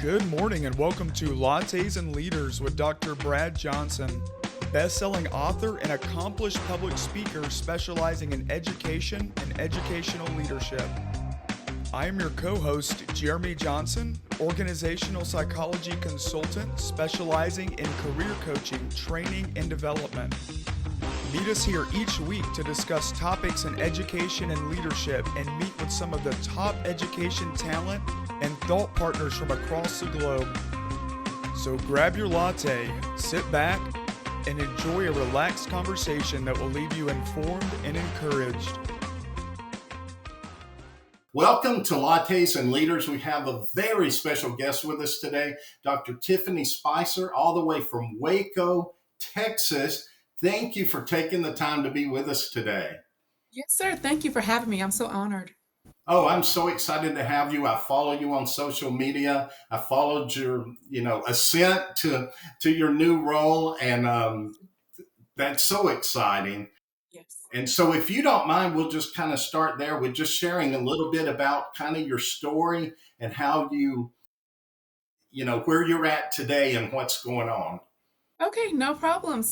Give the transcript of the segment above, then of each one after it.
Good morning and welcome to Lattes and Leaders with Dr. Brad Johnson, best-selling author and accomplished public speaker specializing in education and educational leadership. I am your co-host, Jeremy Johnson, organizational psychology consultant specializing in career coaching, training, and development. Meet us here each week to discuss topics in education and leadership and meet with some of the top education talent and thought partners from across the globe. So grab your latte, sit back, and enjoy a relaxed conversation that will leave you informed and encouraged. Welcome to Lattes and Leaders. We have a very special guest with us today, Dr. Tiffany Spicer, all the way from Waco, Texas. Thank you for taking the time to be with us today. Yes, sir. Thank you for having me. I'm so honored. Oh, I'm so excited to have you. I follow you on social media. I followed your, ascent to your new role, and that's so exciting. Yes. And so if you don't mind, we'll just kind of start there with just sharing a little bit about kind of your story and how where you're at today and what's going on. Okay, no problem.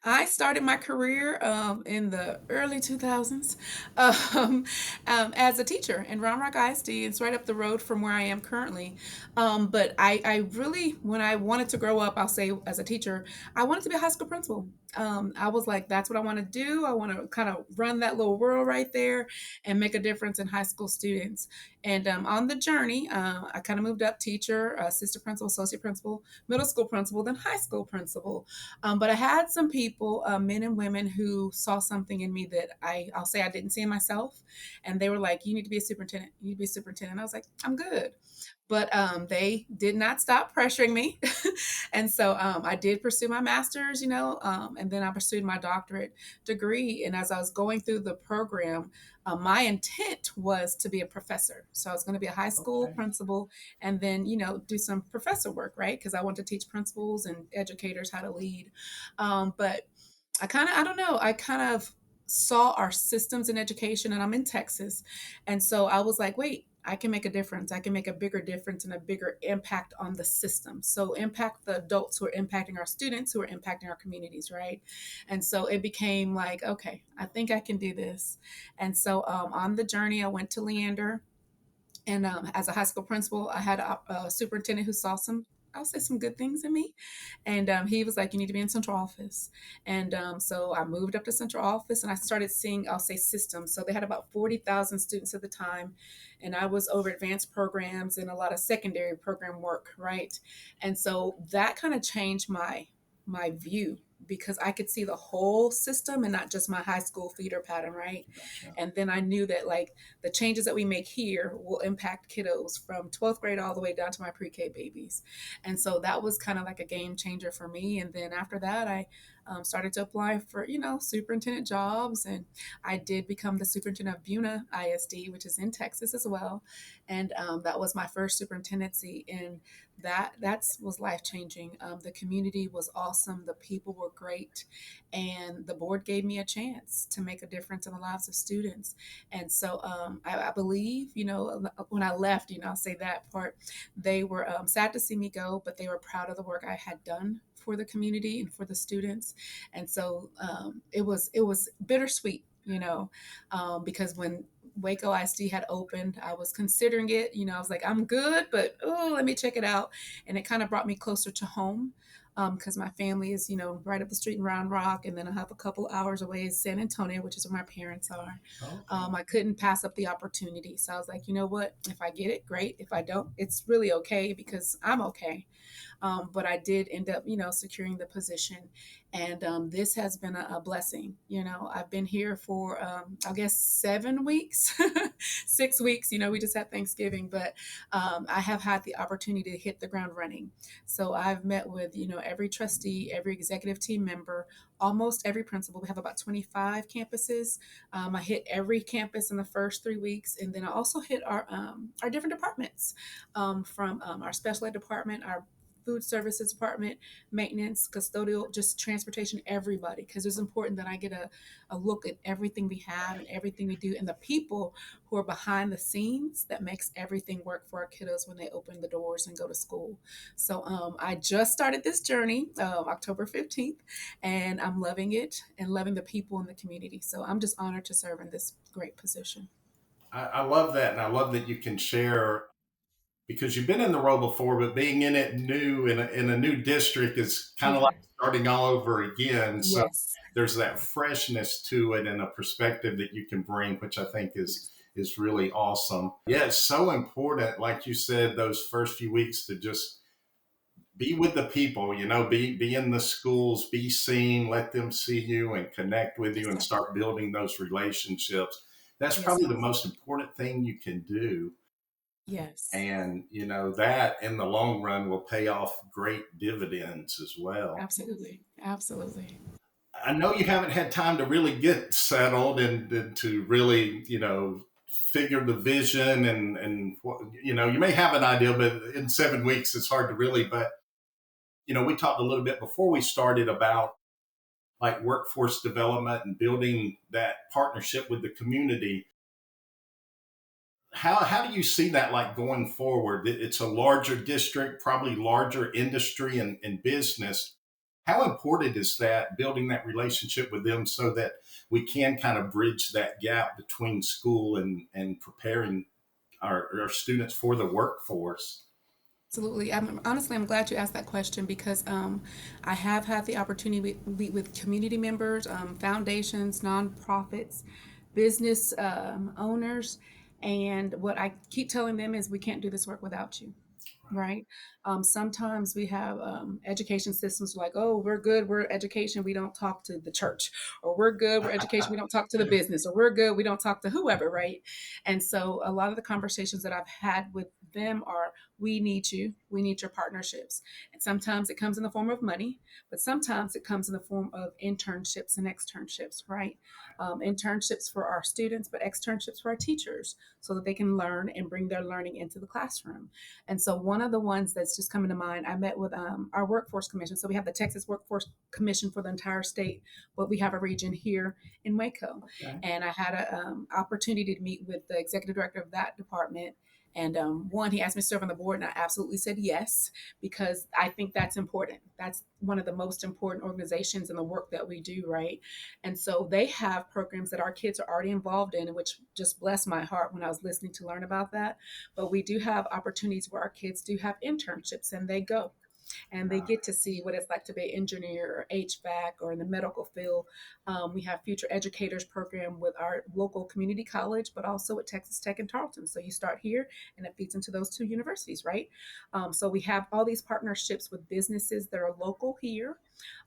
I started my career in the early 2000s um, as a teacher in Round Rock ISD. It's right up the road from where I am currently. But I really, when I wanted to grow up, I'll say as a teacher, I wanted to be a high school principal. I was like, that's what I want to do. I want to kind of run that little world right there and make a difference in high school students. And on the journey, I kind of moved up teacher, assistant principal, associate principal, middle school principal, then high school principal. But I had some people, men and women, who saw something in me that I'll say I didn't see in myself. And they were like, you need to be a superintendent. You need to be a superintendent. I was like, I'm good. But they did not stop pressuring me. And so I did pursue my master's, and then I pursued my doctorate degree. And as I was going through the program, my intent was to be a professor. So I was going to be a high school Okay. principal and then, do some professor work, right? Because I want to teach principals and educators how to lead. But I don't know, I kind of saw our systems in education, and I'm in Texas. And so I was like, wait, I can make a difference. I can make a bigger difference and a bigger impact on the system. So impact the adults who are impacting our students, who are impacting our communities, right? And so it became like, okay, I think I can do this. And so on the journey, I went to Leander. And as a high school principal, I had a superintendent who saw I'll say some good things in me. And he was like, you need to be in central office. And so I moved up to central office and I started seeing, I'll say, systems. So they had about 40,000 students at the time. And I was over advanced programs and a lot of secondary program work, right? And so that kind of changed my view because I could see the whole system and not just my high school feeder pattern, right? Gotcha. And then I knew that like the changes that we make here will impact kiddos from 12th grade all the way down to my pre-K babies. And so that was kind of like a game changer for me. And then after that, I started to apply for, superintendent jobs. And I did become the superintendent of Buna ISD, which is in Texas as well. And that was my first superintendency. And that was life changing. The community was awesome. The people were great. And the board gave me a chance to make a difference in the lives of students. And so I believe, when I left, I'll say that part, they were sad to see me go, but they were proud of the work I had done for the community and for the students. And so it was bittersweet, because when Waco ISD had opened, I was considering it. I was like, I'm good, but let me check it out. And it kind of brought me closer to home because my family is, right up the street in Round Rock. And then I have a couple hours away in San Antonio, which is where my parents are. Okay. I couldn't pass up the opportunity. So I was like, you know what? If I get it, great. If I don't, it's really okay because I'm okay. But I did end up, securing the position. And this has been a blessing. I've been here for, I guess, 7 weeks, 6 weeks. We just had Thanksgiving, but I have had the opportunity to hit the ground running. So I've met with, every trustee, every executive team member, almost every principal. We have about 25 campuses. I hit every campus in the first 3 weeks. And then I also hit our different departments from our special ed department, our food services department, maintenance, custodial, just transportation, everybody, because it's important that I get a look at everything we have and everything we do and the people who are behind the scenes that makes everything work for our kiddos when they open the doors and go to school. So I just started this journey October 15th, and I'm loving it and loving the people in the community. So I'm just honored to serve in this great position. I love that. And I love that you can share because you've been in the role before, but being in it new in a new district is kind of like Yeah. starting all over again. So Yes. there's that freshness to it and a perspective that you can bring, which I think is really awesome. Yeah, it's so important, like you said, those first few weeks to just be with the people, be in the schools, be seen, let them see you and connect with you Yes, and sir. start building those relationships. That's Yes, probably sir. the most important thing you can do. Yes. And, that in the long run will pay off great dividends as well. Absolutely. Absolutely. I know you haven't had time to really get settled and to really, figure the vision and you may have an idea, but in 7 weeks, it's hard to really, but, we talked a little bit before we started about like workforce development and building that partnership with the community. How do you see that like going forward? It's a larger district, probably larger industry and business. How important is that building that relationship with them so that we can kind of bridge that gap between school and preparing our students for the workforce? Absolutely. I'm glad you asked that question because I have had the opportunity to meet with community members, foundations, nonprofits, business owners, and what I keep telling them is we can't do this work without you. Right. Sometimes we have education systems like, oh, we're good, we're education, we don't talk to the church, or we're good, we're education, we don't talk to the business, or we're good, we don't talk to whoever. Right. And so a lot of the conversations that I've had with them are, we need you, we need your partnerships. And sometimes it comes in the form of money, but sometimes it comes in the form of internships and externships. Right. Internships for our students, but externships for our teachers so that they can learn and bring their learning into the classroom. And so one of the ones that's just coming to mind, I met with our workforce commission. So we have the Texas Workforce Commission for the entire state, but we have a region here in Waco. Okay. And I had an opportunity to meet with the executive director of that department. And one, he asked me to serve on the board, and I absolutely said yes, because I think that's important. That's one of the most important organizations in the work that we do, right? And so they have programs that our kids are already involved in, which just blessed my heart when I was listening to learn about that. But we do have opportunities where our kids do have internships and they go and they get to see what it's like to be an engineer or HVAC or in the medical field. We have future educators program with our local community college, but also at Texas Tech and Tarleton. So you start here and it feeds into those two universities, right? So we have all these partnerships with businesses that are local here.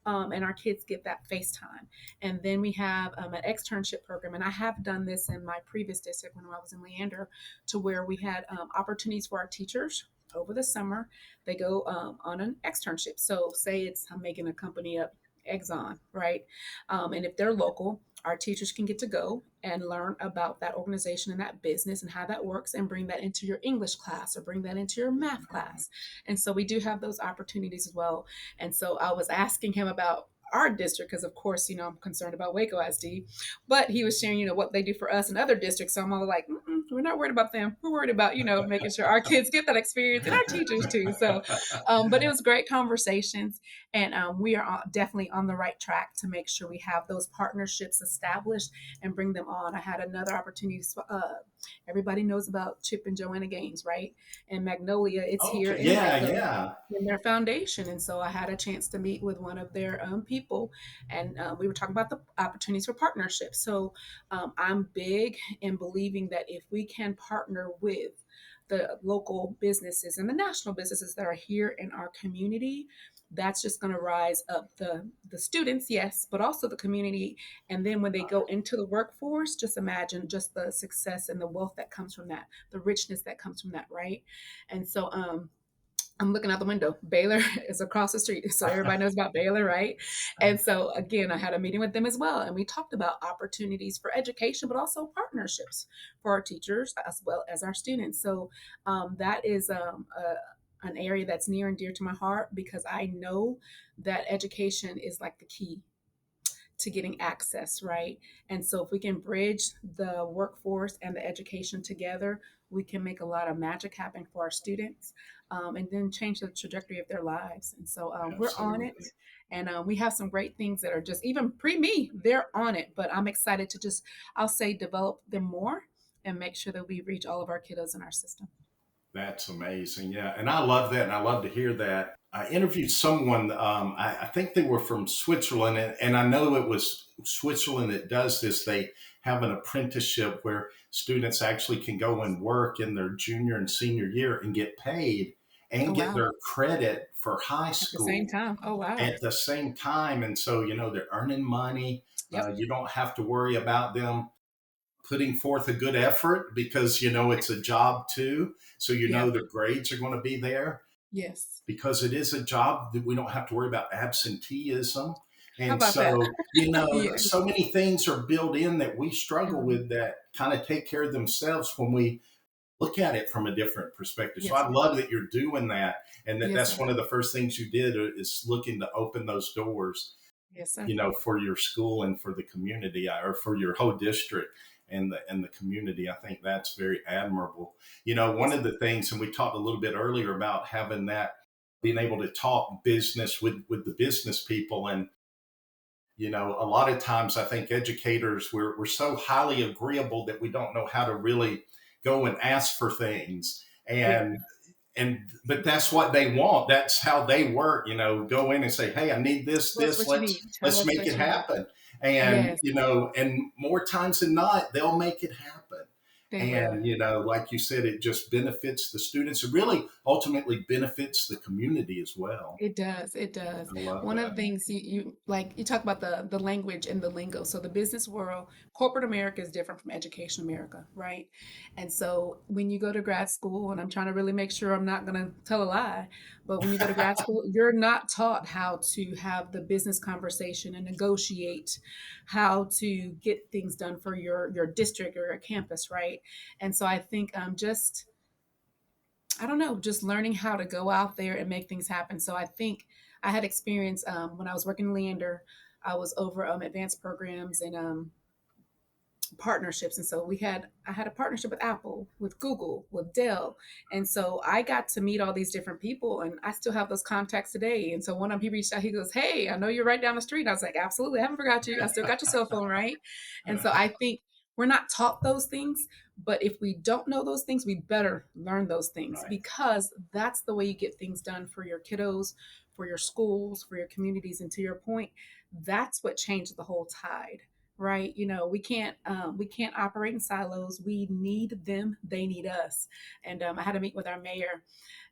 And our kids get that face time. And then we have an externship program. And I have done this in my previous district when I was in Leander, to where we had opportunities for our teachers over the summer. They go on an externship. So say I'm making a company up, Exxon, right? And if they're local, our teachers can get to go and learn about that organization and that business and how that works and bring that into your English class or bring that into your math class. And so we do have those opportunities as well. And so I was asking him about our district because of course I'm concerned about Waco ISD, but he was sharing what they do for us in other districts. So I'm all like, we're not worried about them, we're worried about making sure our kids get that experience and our teachers too. So but it was great conversations, and we are definitely on the right track to make sure we have those partnerships established and bring them on. I had another opportunity. Everybody knows about Chip and Joanna Gaines, right? And Magnolia, it's here Okay. in Yeah, Waco yeah. in their foundation. And so I had a chance to meet with one of their people, and we were talking about the opportunities for partnerships. So I'm big in believing that if we can partner with the local businesses and the national businesses that are here in our community, that's just going to rise up the students, yes, but also the community. And then when they go into the workforce, just imagine just the success and the wealth that comes from that, the richness that comes from that, right? And so I'm looking out the window. Baylor is across the street. So everybody knows about Baylor, right? And so again, I had a meeting with them as well. And we talked about opportunities for education, but also partnerships for our teachers as well as our students. So that is an area that's near and dear to my heart because I know that education is like the key to getting access, right? And so if we can bridge the workforce and the education together, we can make a lot of magic happen for our students, and then change the trajectory of their lives. And so we're on it. Absolutely. And we have some great things that are just even pre me, they're on it. But I'm excited to just, I'll say, develop them more and make sure that we reach all of our kiddos in our system. That's amazing. Yeah. And I love that. And I love to hear that. I interviewed someone, I think they were from Switzerland, and I know it was Switzerland that does this. They have an apprenticeship where students actually can go and work in their junior and senior year and get paid Oh, and get wow. their credit for high At the same school time. Oh, wow. at the same time. And so, they're earning money. Yep. You don't have to worry about them putting forth a good effort because it's a job too, so Yeah. their grades are going to be there Yes. because it is a job that we don't have to worry about absenteeism. How And about that? so Yes. so many things are built in that we struggle Mhm. with that kind of take care of themselves when we look at it from a different perspective. So Yes, I sir. love that you're doing that, and Yes, that's sir. one of the first things you did is looking to open those doors, Yes, sir. for your school and for the community, or for your whole district and the community. I think that's very admirable. One Yes, of sir. the things, and we talked a little bit earlier about having that, being able to talk business with the business people. And a lot of times I think educators, we're so highly agreeable that we don't know how to really go and ask for things. Yeah. And but that's what they want. That's how they work. Go in and say, "Hey, I need this, Tell us this. what you need. Tell Let's us make what it you need. happen." And Yes, and more times than not, they'll make it happen. they will. And like you said, it just benefits the students. It really ultimately benefits the community as well. It does. It does. I love One of that. the things you like, you talk about the language and the lingo. So the business world, corporate America is different from education America, right? And so when you go to grad school, and I'm trying to really make sure I'm not going to tell a lie, but when you go to grad school, you're not taught how to have the business conversation and negotiate, how to get things done for your district or your campus, right? And so I think just I don't know, just learning how to go out there and make things happen. So I think I had experience when I was working in Leander. I was over advanced programs and partnerships, and so I had a partnership with Apple, with Google, with Dell, and so I got to meet all these different people, and I still have those contacts today. And so one of them, he reached out, he goes, "Hey, I know you're right down the street." I was like, "Absolutely, I haven't forgot you. I still got your cell phone, right?" And so I think we're not taught those things, but if we don't know those things, we better learn those things Right. because that's the way you get things done for your kiddos, for your schools, for your communities. And to your point, that's what changed the whole tide, right? We can't operate in silos. We need them, they need us. And I had a meet with our mayor,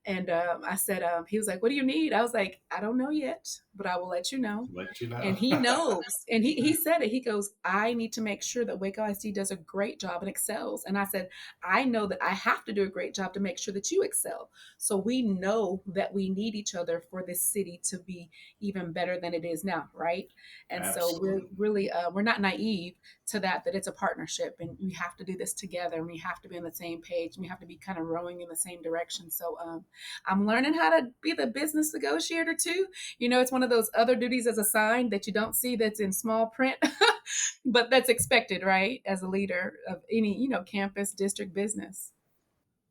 and I said, he was like, "What do you need?" I was like, "I don't know yet, but I will let you know." Let you know. And he knows. And he said it. He goes, "I need to make sure that Waco ISD does a great job and excels." And I said, "I know that I have to do a great job to make sure that you excel. So we know that we need each other for this city to be even better than it is now, right?" And so we're Absolutely. really, we're not naive to that it's a partnership and we have to do this together and we have to be on the same page and we have to be kind of rowing in the same direction. So I'm learning how to be the business negotiator too. It's one of those other duties as a sign that you don't see that's in small print, but that's expected, right? As a leader of any, campus, district, business.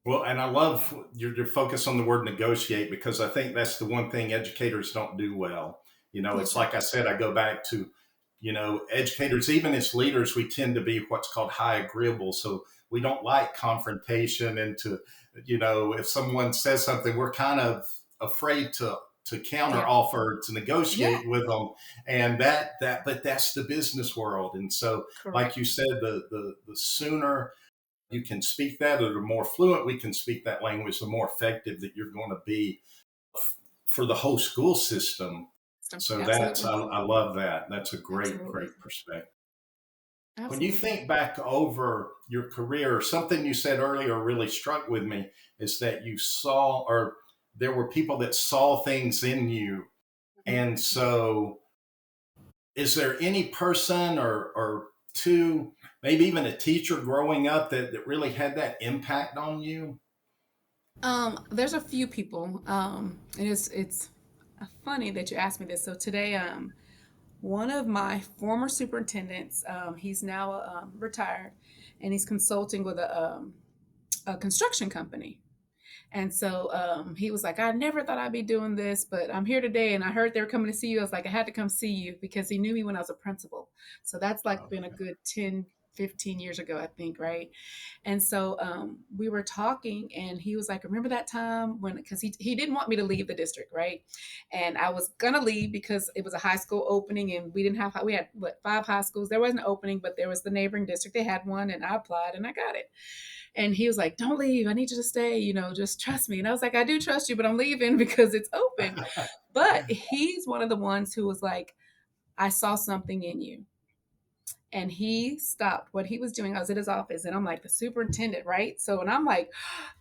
Well, and I love your focus on the word negotiate, because I think that's the one thing educators don't do well. Yes, It's sir. like I said, I go back to, educators, even as leaders, we tend to be what's called high agreeable. So we don't like confrontation, and if someone says something, we're kind of afraid to counter Yeah. offer, to Yeah. negotiate with them. And but that's the business world. And so, like you Correct. said, the sooner you can speak that, or the more fluent we can speak that language, the more effective that you're going to be for the whole school system. So Absolutely. I love that. That's a Absolutely. great perspective. When you Absolutely. think back over your career, something you said earlier really struck with me, is that you saw, or there were people that saw things in you. Mhm. And so, is there any person or two, maybe even a teacher growing up that really had that impact on you? There's a few people, and it's funny that you asked me this. So today, one of my former superintendents, he's now retired, and he's consulting with a construction company. And so he was like, I never thought I'd be doing this, but I'm here today. And I heard they were coming to see you. I was like, I had to come see you because he knew me when I was a principal. So that's like been a good 10, 15 years ago, I think, right? And so we were talking, and he was like, remember that time when, because he didn't want me to leave the district, right? And I was going to leave because it was a high school opening, and we didn't have, we had what, 5 high schools. There wasn't an opening, but there was the neighboring district. They had one, and I applied and I got it. And he was like, don't leave. I need you to stay, just trust me. And I was like, I do trust you, but I'm leaving because it's open. But he's one of the ones who was like, I saw something in you. And he stopped what he was doing. I was at his office, and I'm like, the superintendent, right? So, and I'm like,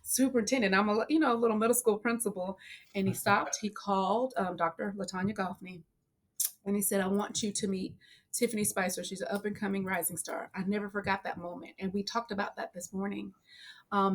superintendent, I'm a little middle school principal. And he stopped. He called Dr. Latanya Goffney, and he said, I want you to meet Tiffany Spicer. She's an up and coming rising star. I never forgot that moment. And we talked about that this morning,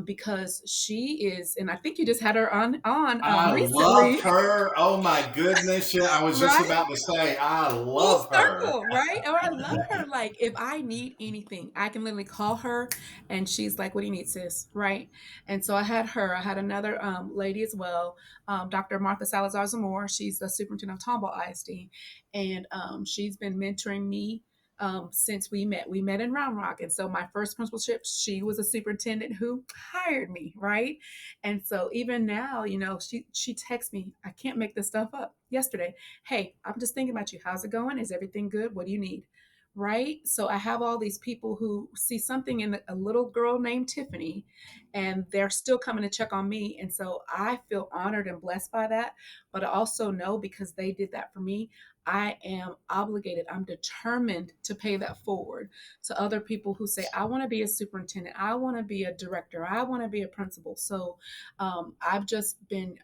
because she is, and I think you just had her on I love recently, her. Oh my goodness. Yeah, I was just right? about to say, I Full love her. circle, right? Or I love her. Like, if I need anything, I can literally call her, and she's like, "What do you need, sis?" Right? And so I had her. I had another lady as well, Dr. Martha Salazar Zamora. She's the superintendent of Waco ISD, and she's been mentoring me since we met. We met in Round Rock, and so my first principalship, she was a superintendent who hired me, right? And so even now, she texts me. I can't make this stuff up. Yesterday, hey, I'm just thinking about you. How's it going? Is everything good? What do you need? Right? So I have all these people who see something in a little girl named Tiffany, and they're still coming to check on me. And so I feel honored and blessed by that. But I also know, because they did that for me, I am obligated, I'm determined to pay that forward to other people who say, I want to be a superintendent, I want to be a director, I want to be a principal. So I've just been,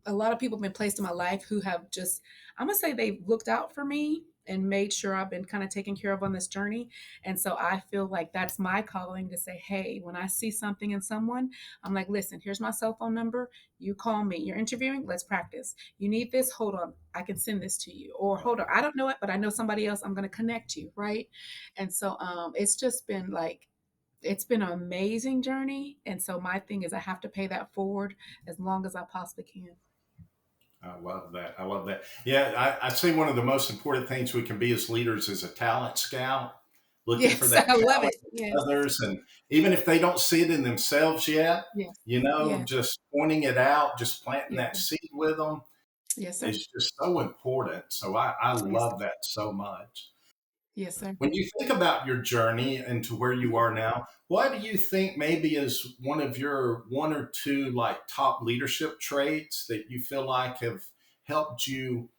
a lot of people have been placed in my life who have just, I'm gonna say, they've looked out for me and made sure I've been kind of taken care of on this journey. And so I feel like that's my calling to say, hey, when I see something in someone, I'm like, listen, here's my cell phone number. You call me. You're interviewing, let's practice. You need this, hold on, I can send this to you. Or hold on, I don't know it, but I know somebody else, I'm gonna connect you, right? And so it's just been like, it's been an amazing journey. And so my thing is, I have to pay that forward as long as I possibly can. I love that. I love that. Yeah, I say one of the most important things we can be as leaders is a talent scout, looking for Yes, that I love talent it. in Yes, others. And even if they don't see it in themselves yet, yes, yes, just pointing it out, just planting yes, that sir. seed with them Yes, sir. is just so important. So I Yes, love that so much. yes, sir. When you think about your journey into where you are now, what do you think maybe is one of your one or two like top leadership traits that you feel like have helped you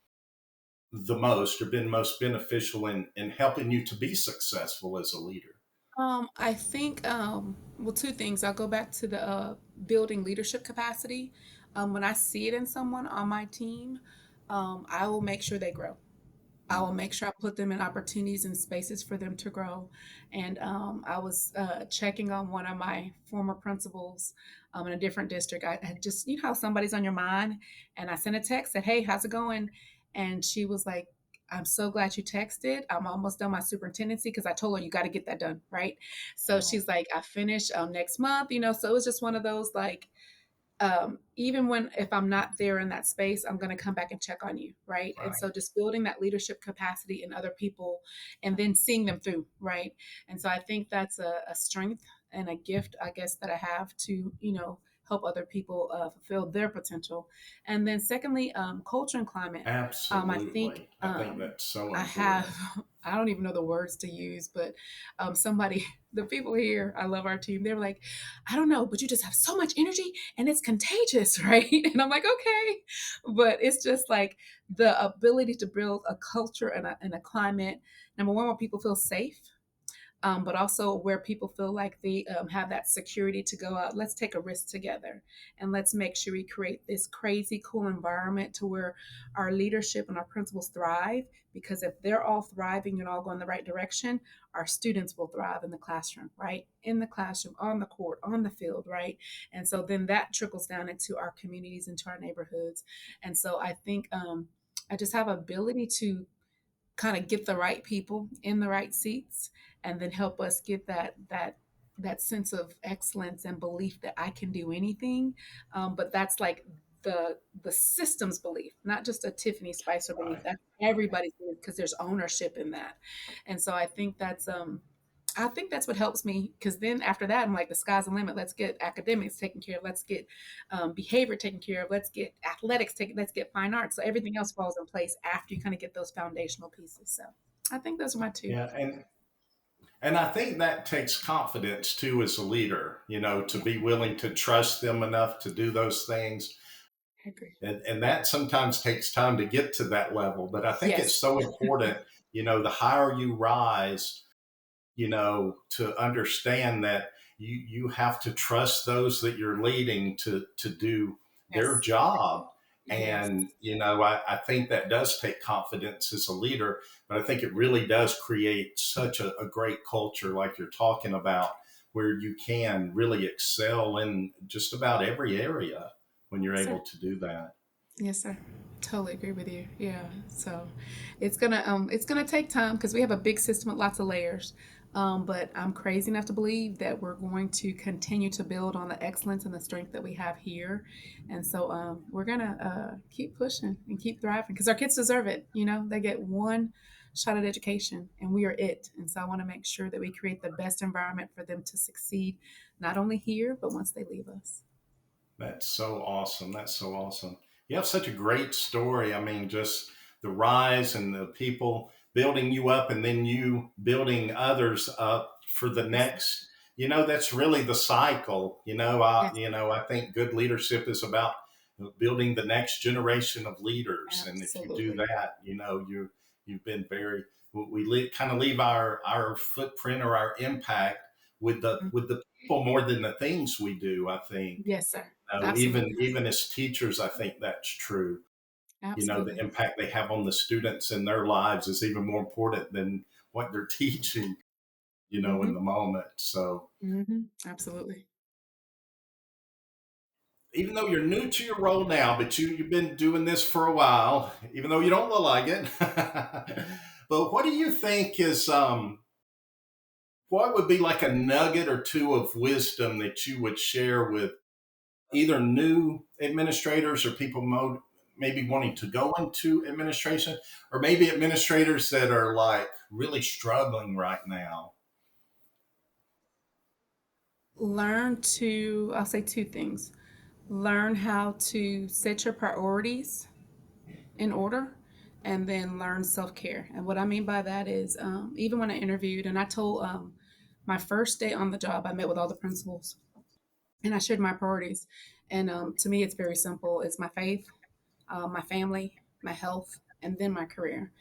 the most or been most beneficial in helping you to be successful as a leader? I think, well, two things. I'll go back to the building leadership capacity. When I see it in someone on my team, I will make sure they grow. I will make sure I put them in opportunities and spaces for them to grow. And I was checking on one of my former principals in a different district. I had just, how somebody's on your mind. And I sent a text, said, hey, how's it going? And she was like, I'm so glad you texted. I'm almost done my superintendency, because I told her you got to get that done. Right. So Oh, she's like, I finish next month, so it was just one of those, like, even when, if I'm not there in that space, I'm going to come back and check on you, right? And right. so just building that leadership capacity in other people, and then seeing them through, right? And so I think that's a strength and a gift, I guess, that I have to, help other people fulfill their potential. And then secondly, culture and climate. I think Absolutely. I think that's so I important. have, I don't even know the words to use, but somebody, the people here, I love our team. They're like, I don't know, but you just have so much energy and it's contagious, right? And I'm like, okay. But it's just like the ability to build a culture and a climate, number one, where people feel safe, but also where people feel like they have that security to go out. Let's take a risk together, and let's make sure we create this crazy cool environment to where our leadership and our principals thrive. Because if they're all thriving and all going the right direction, our students will thrive in the classroom, right? In the classroom, on the court, on the field, right? And so then that trickles down into our communities, into our neighborhoods. And so I think I just have ability to kind of get the right people in the right seats, and then help us get that sense of excellence and belief that I can do anything. But that's like the system's belief, not just a Tiffany Spicer belief. Right. That's everybody's belief, because there's ownership in that. And so I think that's what helps me, because then after that, I'm like, the sky's the limit. Let's get academics taken care of. Let's get behavior taken care of. Let's get athletics taken. Let's get fine arts. So everything else falls in place after you kind of get those foundational pieces. So I think those are my two. Yeah, and I think that takes confidence too as a leader, to Yeah, be willing to trust them enough to do those things. I agree. And that sometimes takes time to get to that level. But I think it's Yes. so important, the higher you rise, to understand that you have to trust those that you're leading to do their Yes. job. Yes. And, I think that does take confidence as a leader, but I think it really does create such a great culture, like you're talking about, where you can really excel in just about every area when you're Yes, sir. able to do that. Yes, sir. Totally agree with you. Yeah. So it's gonna take time, because we have a big system with lots of layers. But I'm crazy enough to believe that we're going to continue to build on the excellence and the strength that we have here. And so we're gonna keep pushing and keep thriving, because our kids deserve it. They get one shot at education, and we are it. And so I want to make sure that we create the best environment for them to succeed, not only here, but once they leave us. That's so awesome. That's so awesome. You have such a great story. I mean, just the rise and the people building you up and then you building others up for the Yes, sir. next. That's really the cycle. Yes, I think good leadership is about building the next generation of leaders. And if you do absolutely. that, you've been very kind of leave our footprint or our impact with the Mhm. with the people more than the things we do, I think. Yes, sir. Even Absolutely. even as teachers, I think that's true. The Absolutely. impact they have on the students in their lives is even more important than what they're teaching, in Hmm. the moment. So Absolutely. even though you're new to your role now, but you've been doing this for a while, even though you don't look like it. But what do you think is what would be like a nugget or two of wisdom that you would share with either new administrators or people maybe wanting to go into administration, or maybe administrators that are like really struggling right now? I'll say two things. Learn how to set your priorities in order, and then learn self care. And what I mean by that is, even when I interviewed, and I told my first day on the job, I met with all the principals, and I shared my priorities. And to me, it's very simple. It's my faith, my family, my health, and then my career.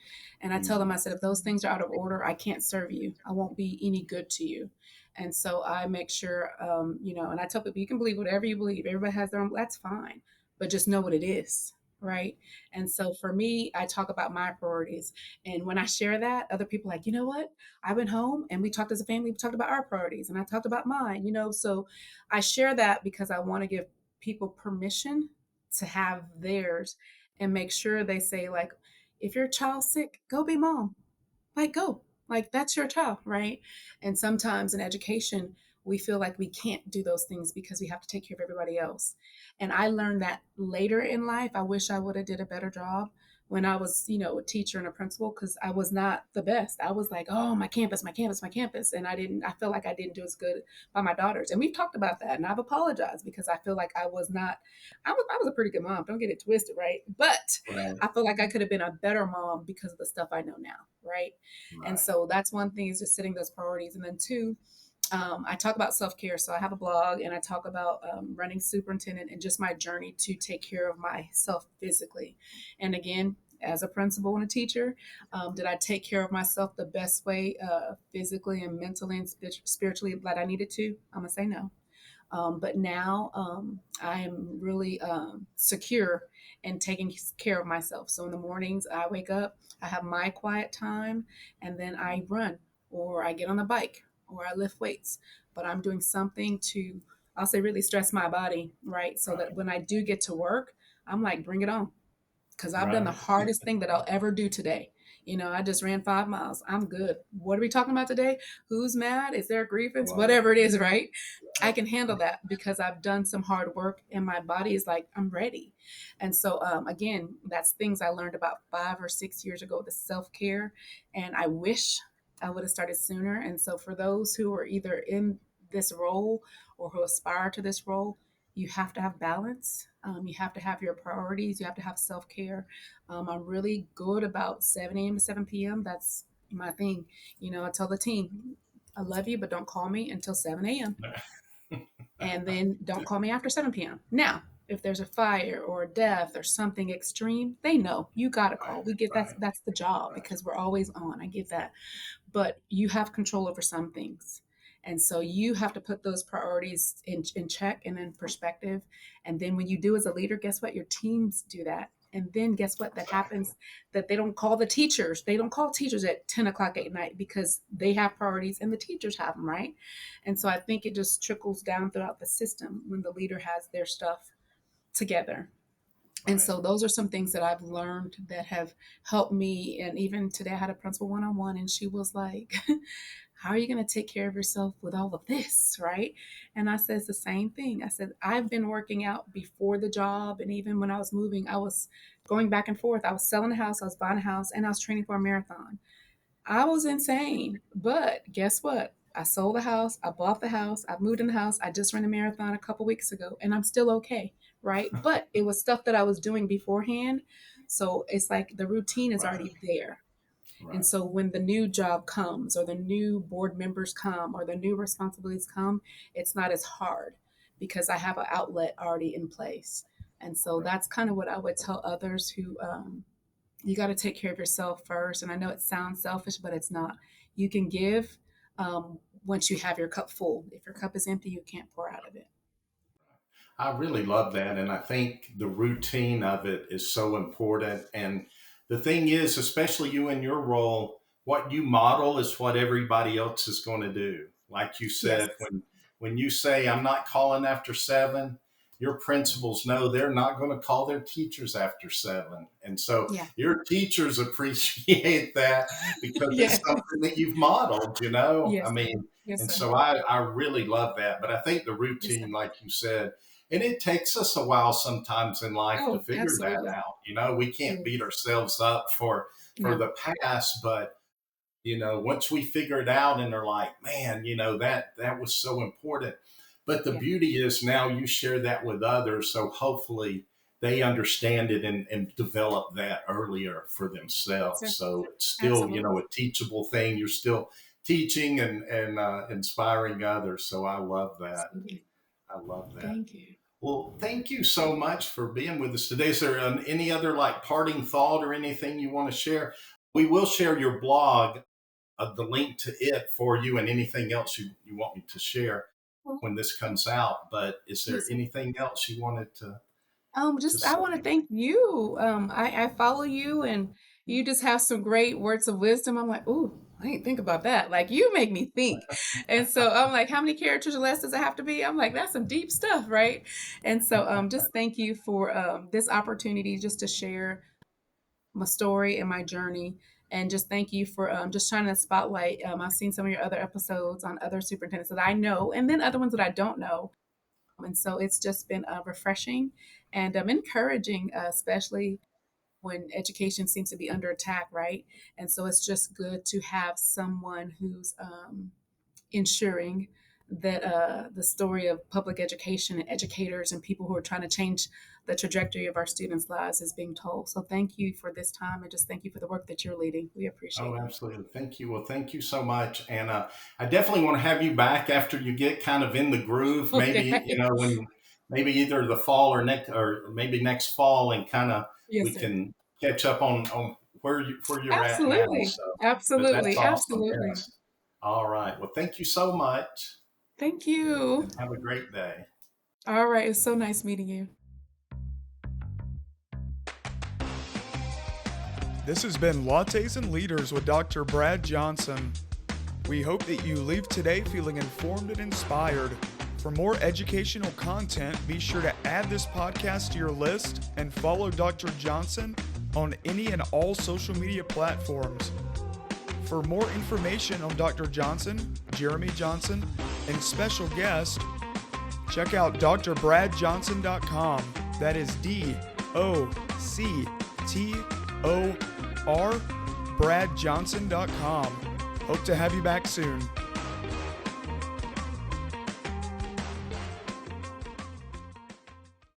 And I tell them, I Mhm. said, if those things are out of order, I can't serve you. I won't be any good to you. And so I make sure, and I tell people, you can believe whatever you believe. Everybody has their own, that's fine, but just know what it is. Right. And so for me, I talk about my priorities. And when I share that, other people are like, you know what? I went home and we talked as a family, we talked about our priorities, and I talked about mine. So I share that because I want to give people permission to have theirs, and make sure they say, like, if your child's sick, go be mom. Like, go. Like, that's your child, right? And sometimes in education, we feel like we can't do those things because we have to take care of everybody else. And I learned that later in life. I wish I would have did a better job when I was, a teacher and a principal, because I was not the best. I was like, oh, my campus, my campus, my campus. And I feel like I didn't do as good by my daughters. And we've talked about that, and I've apologized, because I feel like I was not, I was a pretty good mom. Don't get it twisted, right? But Right, I feel like I could have been a better mom because of the stuff I know now, right? And right. so that's one thing, is just setting those priorities. And then two, I talk about self care. So I have a blog, and I talk about running Superintendent and just my journey to take care of myself physically. And again, as a principal and a teacher? Did I take care of myself the best way, physically and mentally and spiritually that I needed to? I'm gonna say no. But now I am really secure in taking care of myself. So in the mornings, I wake up, I have my quiet time, and then I run or I get on the bike or I lift weights. But I'm doing something to, I'll say, really stress my body, right? So that Right. when I do get to work, I'm like, bring it on, because I've done the Right. hardest thing that I'll ever do today. I just ran 5 miles. I'm good. What are we talking about today? Who's mad? Is there a grievance? Wow. Whatever it is, right? I Right. can handle that because I've done some hard work and my body is like, I'm ready. And so, again, that's things I learned about 5 or 6 years ago, the self care. And I wish I would have started sooner. And so, for those who are either in this role or who aspire to this role, you have to have balance. You have to have your priorities. You have to have self care. I'm really good about 7 a.m. to 7 p.m. That's my thing. I tell the team, I love you, but don't call me until 7 a.m. And then don't call me after 7 p.m. Now, if there's a fire or a death or something extreme, they know you got to call. Right. We get Right. that's the job Right. because we're always on. I get that. But you have control over some things. And so you have to put those priorities in check and in perspective. And then when you do as a leader, guess what? Your teams do that. And then guess what? That Exactly. happens that they don't call the teachers. They don't call teachers at 10 o'clock at night because they have priorities and the teachers have them, right? And so I think it just trickles down throughout the system when the leader has their stuff together. And Right. so those are some things that I've learned that have helped me. And even today, I had a principal one on one, and she was like, how are you going to take care of yourself with all of this? Right. And I said, it's the same thing. I said, I've been working out before the job. And even when I was moving, I was going back and forth. I was selling a house, I was buying a house, and I was training for a marathon. I was insane. But guess what? I sold the house. I bought the house. I moved in the house. I just ran a marathon a couple weeks ago and I'm still okay. Right. But it was stuff that I was doing beforehand. So it's like the routine is Right. already there. And Right. so when the new job comes or the new board members come or the new responsibilities come, it's not as hard because I have an outlet already in place. And so Right. that's kind of what I would tell others who you got to take care of yourself first. And I know it sounds selfish, but it's not. You can give once you have your cup full. If your cup is empty, you can't pour out of it. I really love that. And I think the routine of it is so important. And the thing is, especially you in your role, what you model is what everybody else is going to do. Like you said, Yes. when you say, I'm not calling after 7, your principals know they're not going to call their teachers after 7. And so Yeah. your teachers appreciate that because it's Yes. something that you've modeled, you know? I Yes. mean, Yes, and sir. so I really love that. But I think the Yes, sir. routine, like you said, and it takes us a while sometimes in life to Oh, figure that absolutely. out. You know, we can't beat Yes. ourselves up for No. the past, but once we figure it out and they're like, man, that was so important. But the Yeah. beauty is now you share that with others, so hopefully they understand it and develop that earlier for Yes, themselves. sir. So it's still, Absolutely. a teachable thing. You're still teaching and inspiring others. So I love that. Absolutely. I love that. Thank you. Well, thank you so much for being with us today. Is there any other like parting thought or anything you want to share? We will share your blog, the link to it for you, and anything else you want me to share Well, when this comes out. But is there yes, sir. anything else you wanted to Just I say? want to thank you. I follow you and you just have some great words of wisdom. I'm like, ooh, I didn't think about that. Like you make me think. And so I'm like, how many characters or less does it have to be? I'm like, that's some deep stuff, right? And so just thank you for this opportunity just to share my story and my journey. And just thank you for just shining a spotlight. I've seen some of your other episodes on other superintendents that I know, and then other ones that I don't know. And so it's just been refreshing and encouraging, especially when education seems to be under attack, right? And so it's just good to have someone who's ensuring that the story of public education and educators and people who are trying to change the trajectory of our students' lives is being told. So thank you for this time and just thank you for the work that you're leading. We Oh, appreciate it. absolutely. Thank you. Well, thank you so much. And I definitely want to have you back after you get kind of in the groove. Maybe, Okay. when maybe either the fall or maybe next fall, and kind of Yes, we sir. can catch up on where you're at now. Absolutely. So, but that's Absolutely. awesome. Absolutely. Yes. All right. Well, thank you so much, Thank you. and have a great day. All right. It's so nice meeting you. This has been Lattes and Leaders with Dr. Brad Johnson. We hope that you leave today feeling informed and inspired. For more educational content, be sure to add this podcast to your list and follow Dr. Johnson on any and all social media platforms. For more information on Dr. Johnson, Jeremy Johnson, and special guest, check out drbradjohnson.com. That is DOCTOR, bradjohnson.com. Hope to have you back soon.